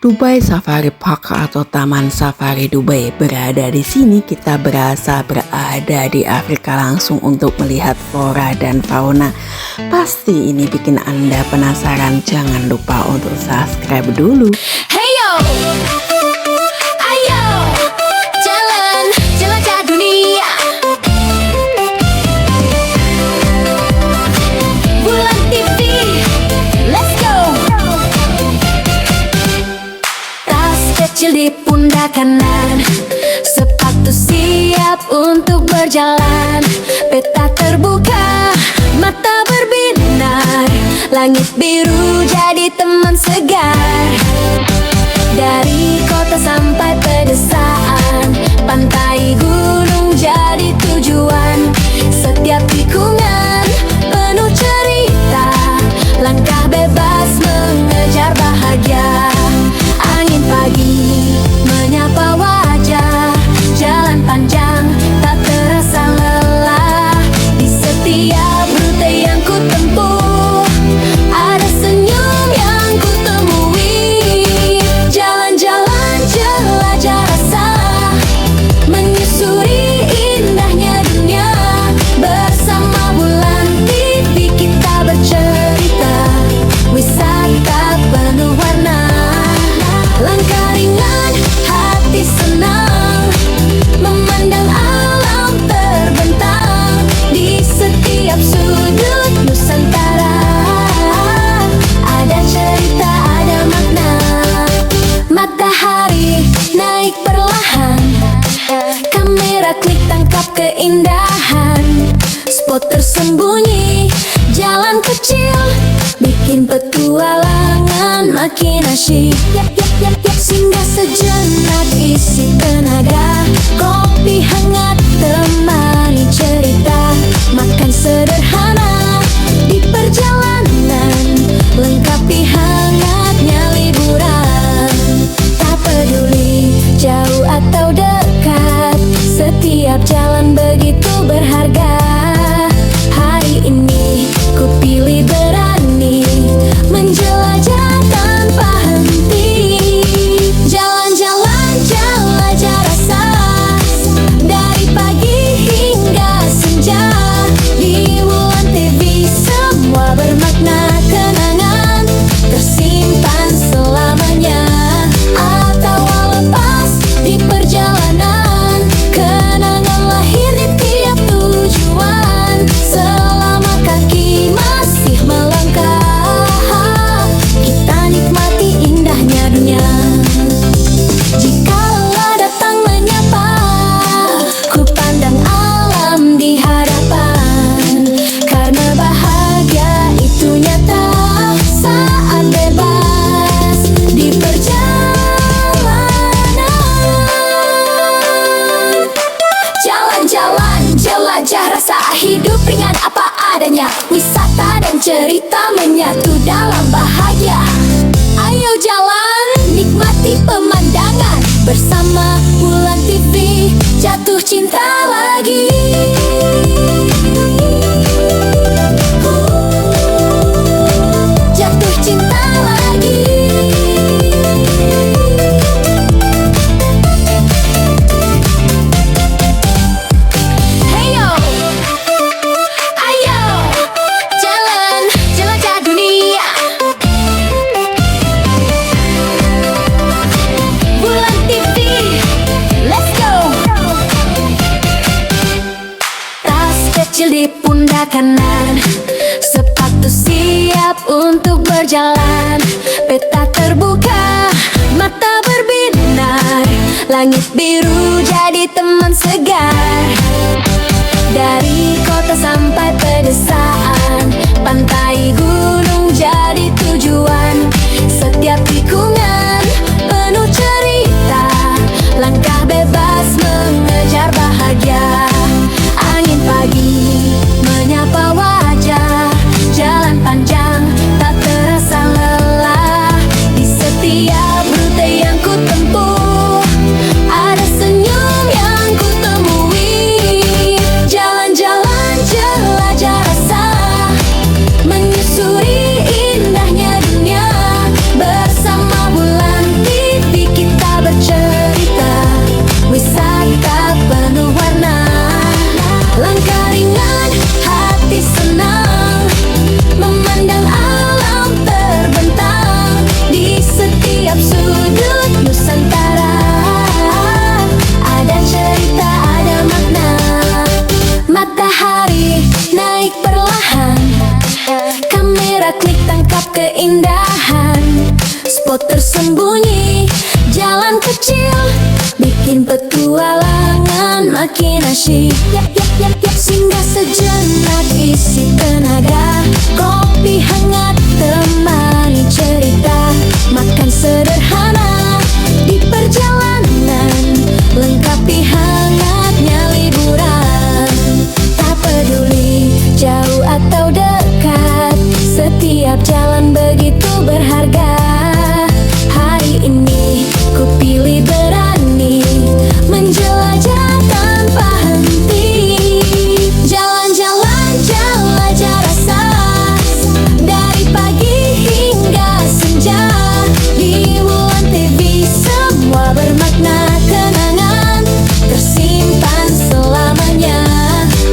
Dubai Safari Park atau Taman Safari Dubai. Berada di sini kita berasa berada di Afrika langsung untuk melihat flora dan fauna. Pasti ini bikin Anda penasaran. Jangan lupa untuk subscribe dulu. Hey yo, ayo jalan jelajah dunia. Bulan TV, let's go. Tas kecil di pundak kanan, sepatu siap untuk berjalan. Peta terbuka, mata berbinar, langit biru jadi teman segar. Dari kota sampai pedesaan, pantai gunung jadi tujuan. Setiap tikungan penuh cerita, langkah bebas mengejar bahagia. Angin pagi menyapa wajah, jalan panjang tak terasa lelah. Di setiap rute yang ku tempuh ada senyum yang ku temui. Jalan-jalan jelajah rasa, menyusuri indahnya dunia. Bersama Bulan TV kita bercerita, wisata penuh warna. Langkah ringan, hati senang, memandang alam terbentang. Di setiap sudut Nusantara ada cerita, ada makna. Matahari naik perlahan, kamera klik tangkap keindahan. Spot tersembunyi, jalan kecil, bikin petualangan makin asyik. Singgah sejenak isi tenaga, kopi hangat temani cerita. Makan sederhana di perjalanan, lengkapi hangatnya liburan. Tak peduli jauh atau dekat, setiap jalan begitu berharga. Hari ini ku pilih berani, menjelajah tanpa henti. Jalan-jalan jelajah rasa, dari pagi hingga senja. Di Bulan TV semua bermakna, kenangan tersimpan selamanya. Atau lepas di perjalanan, kenangan lahir di tiap tujuan. Selama kaki masih melangkah, kita nikmati indahnya dunia. Jikalau datang menyapa, ku pandang alam di hadapan. Karena bahagia itu nyata saat bebas di perjalanan. Jalan-jalan jelajah rasa, hidup ringan apa adanya. Wisata dan cerita menyatu dalam bahagia. Ayo jalan, nikmati pemandangan. Bersama Bulan TV, jatuh cinta lagi. Jatuh cinta lagi. Hey yo, ayo jalan jelajah dunia. Bulan TV, let's go. Tas kecil di pundak kanan, sepatu siap untuk berjalan. Peta terbuka, mata berbinar, langit biru jadi teman segar. Dari kota sampai pedesaan, pantai gunung jadi tujuan. Setiap tikungan penuh cerita, langkah bebas mengejar bahagia. Angin pagi menyapa wajah, jalan panjang tak terasa lelah. Di setiap rute yang ku tempuh ada senyum yang ku temui. Jalan-jalan jelajah tersembunyi. Jalan kecil bikin petualangan makin asyik. Singgah sejenak isi tenaga, kopi hangat temani cerita. Makan sederhana di perjalanan, lengkapi hangatnya liburan. Tak peduli jauh atau dekat, setiap jalan begitu berharga. Hari ini ku pilih berani menjelajah tanpa henti. Jalan-jalan jelajah rasa, dari pagi hingga senja. Di Wulan TV semua bermakna, kenangan tersimpan selamanya.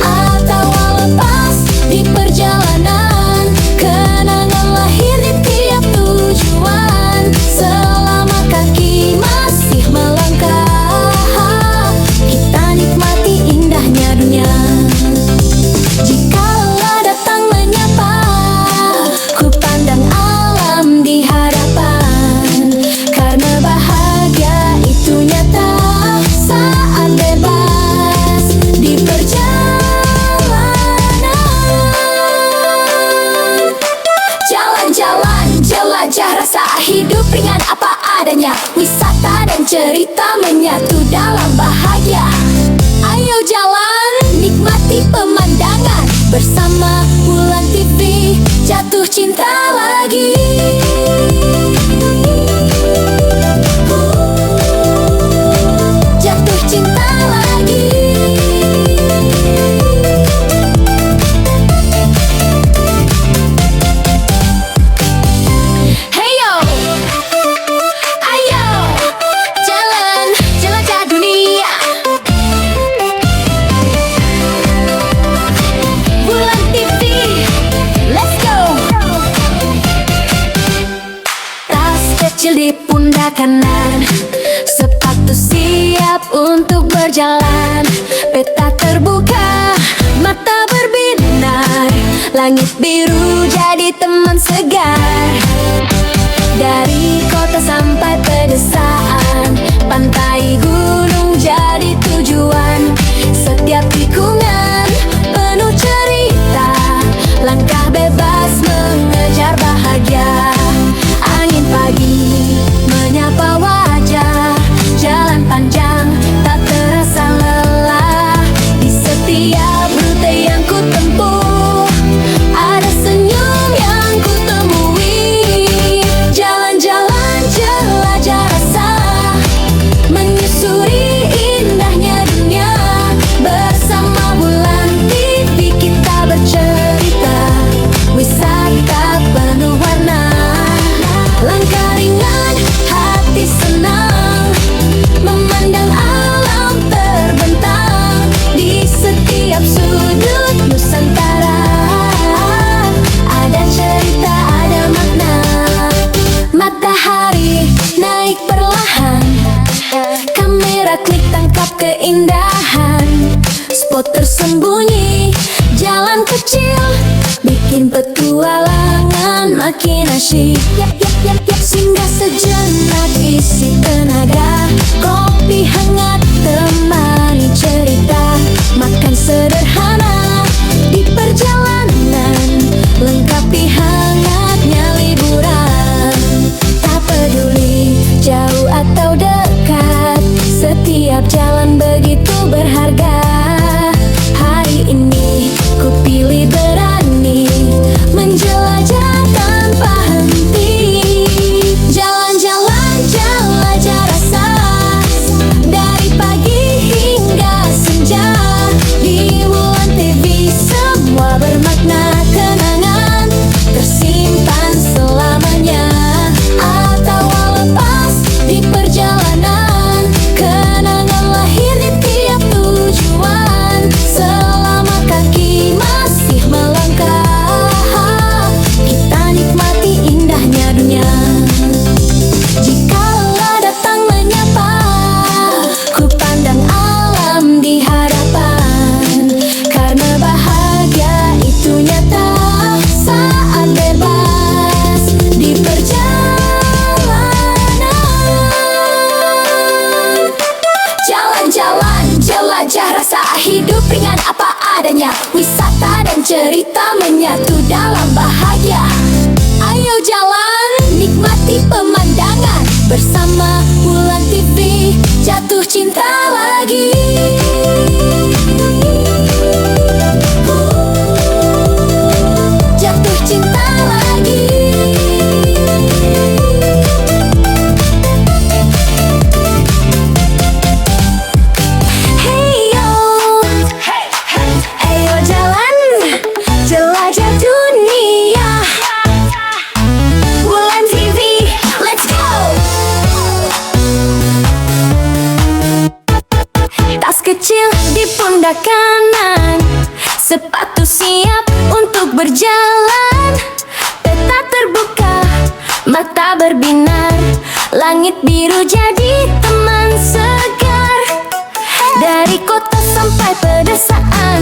Atau lepas di perjalanan, kenangan lahir di tiap tujuan. Selama kaki masih melangkah, kita nikmati indahnya dunia. Jikalau datang menyapa, ku pandang alam di hadapan. Karena bahagia itu nyata saat bebas di perjalanan. Jalan-jalan jelajah rasa, hidup ringan apa adanya. Wisata dan cerita menyatu dalam bahagia. Ayo jalan, nikmati pemandangan bersama Wulan TV, jatuh cinta lagi. Jatuh cinta lagi. Heyo, ayo jalan jelajah dunia. Wulan TV, let's go. Tas kecil di pundak kanan, sepatu siap untuk berjalan. Peta terbuka, mata berbinar, langit biru jadi teman segar. Dari kota sampai pedesaan, pantai gunung jadi tujuan. Setiap tikungan penuh cerita, langkah bebas mengejar bahagia. Angin pagi menyapa wajah, jalan panjang tak terasa lelah. Di setiap rute yang ku tempuh, ada senyum yang ku temui. Jalan-jalan jelajah rasa, menyusuri indahnya dunia. Bersama Wulan TV kita bercerita, wisata penuh warna. Langkah ringan, hati senang, memandang alam terbentang. Di setiap sudut Nusantara, ada cerita, ada makna. Matahari naik perlahan, kamera klik tangkap keindahan. Spot tersembunyi, jalan kecil bikin petualangan makin asyik. Singgah sejenak isi tenaga, kopi hangat temani cerita. Makan sederhana di perjalanan, lengkapi hangatnya liburan. Tak peduli jauh atau dekat, setiap jalan begitu berharga. Hari ini ku pilih berani menjelajah tanpa henti. Jalan-jalan jelajah rasa, dari pagi hingga senja. Di Wulan TV semua bermakna, kenangan tersimpan selamanya. Atau lepas di perjalanan, kenangan lahir di tiap tujuan. hidup ringan apa adanya. Wisata dan cerita menyatu dalam bahagia. Ayo jalan, nikmati pemandangan bersama Wulan TV. Jatuh cinta lagi. Jatuh cinta lagi. Hey yo, ayo jalan, jelajah dunia. Wulan TV, let's go. Tas kecil di pundak kanan, sepatu siap untuk berjalan. Peta terbuka, mata berbinar, langit biru jadi teman segar. Dari kota sampai pedesaan,